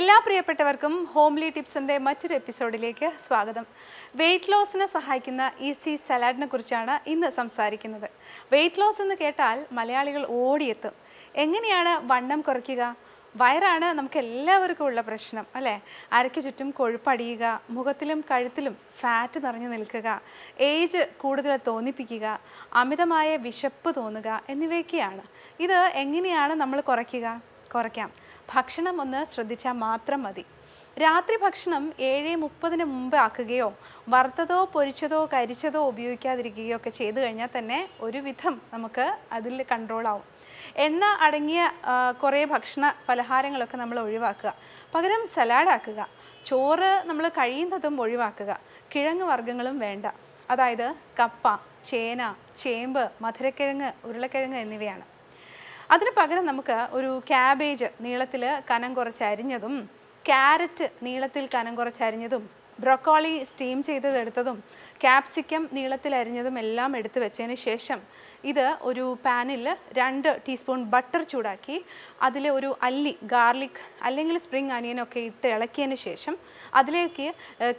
എല്ലാ പ്രിയപ്പെട്ടവർക്കും ഹോംലി ടിപ്സിൻ്റെ മറ്റൊരു എപ്പിസോഡിലേക്ക് സ്വാഗതം. വെയിറ്റ് ലോസിന് സഹായിക്കുന്ന ഈസി സലാഡിനെ കുറിച്ചാണ് ഇന്ന് സംസാരിക്കുന്നത്. വെയിറ്റ് ലോസ് എന്ന് കേട്ടാൽ മലയാളികൾ ഓടിയെത്തും. എങ്ങനെയാണ് വണ്ണം കുറയ്ക്കുക? വയറാണ് നമുക്ക് എല്ലാവർക്കും ഉള്ള പ്രശ്നം അല്ലേ? അരയ്ക്ക് ചുറ്റും കൊഴുപ്പടിയുക, മുഖത്തിലും കഴുത്തിലും ഫാറ്റ് നിറഞ്ഞു നിൽക്കുക, ഏജ് കൂടുതൽ തോന്നിപ്പിക്കുക, അമിതമായ വിശപ്പ് തോന്നുക എന്നിവയൊക്കെയാണ്. ഇത് എങ്ങനെയാണ് നമ്മൾ കുറയ്ക്കാം? ഭക്ഷണം ഒന്ന് ശ്രദ്ധിച്ചാൽ മാത്രം മതി. രാത്രി ഭക്ഷണം 7:30 മുമ്പ് ആക്കുകയോ വറുത്തതോ പൊരിച്ചതോ കരിച്ചതോ ഉപയോഗിക്കാതിരിക്കുകയോ ഒക്കെ ചെയ്തു കഴിഞ്ഞാൽ തന്നെ ഒരുവിധം നമുക്ക് അതിൽ കൺട്രോളാവും. എണ്ണ അടങ്ങിയ കുറേ ഭക്ഷണ പലഹാരങ്ങളൊക്കെ നമ്മൾ ഒഴിവാക്കുക. പകരം സലാഡാക്കുക. ചോറ് നമ്മൾ കഴിയുന്നതും ഒഴിവാക്കുക. കിഴങ്ങ് വർഗ്ഗങ്ങളും വേണ്ട. അതായത് കപ്പ, ചേന, ചേമ്പ്, മധുരക്കിഴങ്ങ്, ഉരുളക്കിഴങ്ങ് എന്നിവയാണ്. അതിന് പകരം നമുക്ക് ഒരു ക്യാബേജ് നീളത്തിൽ കനം കുറച്ച് അരിഞ്ഞതും, ക്യാരറ്റ് നീളത്തിൽ കനം കുറച്ച് അരിഞ്ഞതും, ബ്രൊക്കോളി സ്റ്റീം ചെയ്തെടുത്തതും, ക്യാപ്സിക്കം നീളത്തിൽ അരിഞ്ഞതും എല്ലാം എടുത്തു വെച്ചതിന് ശേഷം ഇത് ഒരു പാനിൽ 2 ടീസ്പൂൺ ബട്ടർ ചൂടാക്കി അതിൽ ഒരു അല്ലി ഗാർലിക് അല്ലെങ്കിൽ സ്പ്രിംഗ് അനിയനൊക്കെ ഇട്ട് ഇളക്കിയതിന് ശേഷം അതിലേക്ക്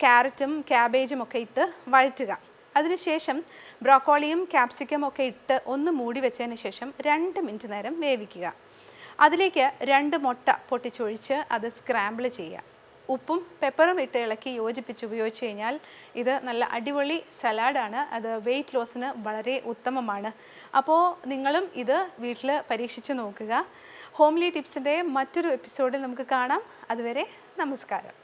ക്യാരറ്റും ക്യാബേജും ഒക്കെ ഇട്ട് വഴറ്റുക. അതിനുശേഷം ബ്രോക്കോളിയും ക്യാപ്സിക്കം ഒക്കെ ഇട്ട് ഒന്ന് മൂടി വെച്ചതിന് ശേഷം 2 മിനിറ്റ് നേരം വേവിക്കുക. അതിലേക്ക് 2 മുട്ട പൊട്ടിച്ചൊഴിച്ച് അത് സ്ക്രാമ്പിൾ ചെയ്യുക. ഉപ്പും പെപ്പറും ഇട്ട് ഇളക്കി യോജിപ്പിച്ച് ഉപയോഗിച്ച് കഴിഞ്ഞാൽ ഇത് നല്ല അടിപൊളി സലാഡാണ്. അത് വെയിറ്റ് ലോസിന് വളരെ ഉത്തമമാണ്. അപ്പോൾ നിങ്ങളും ഇത് വീട്ടിൽ പരീക്ഷിച്ച് നോക്കുക. ഹോംലി ടിപ്സിൻ്റെ മറ്റൊരു എപ്പിസോഡിൽ നമുക്ക് കാണാം. അതുവരെ നമസ്കാരം.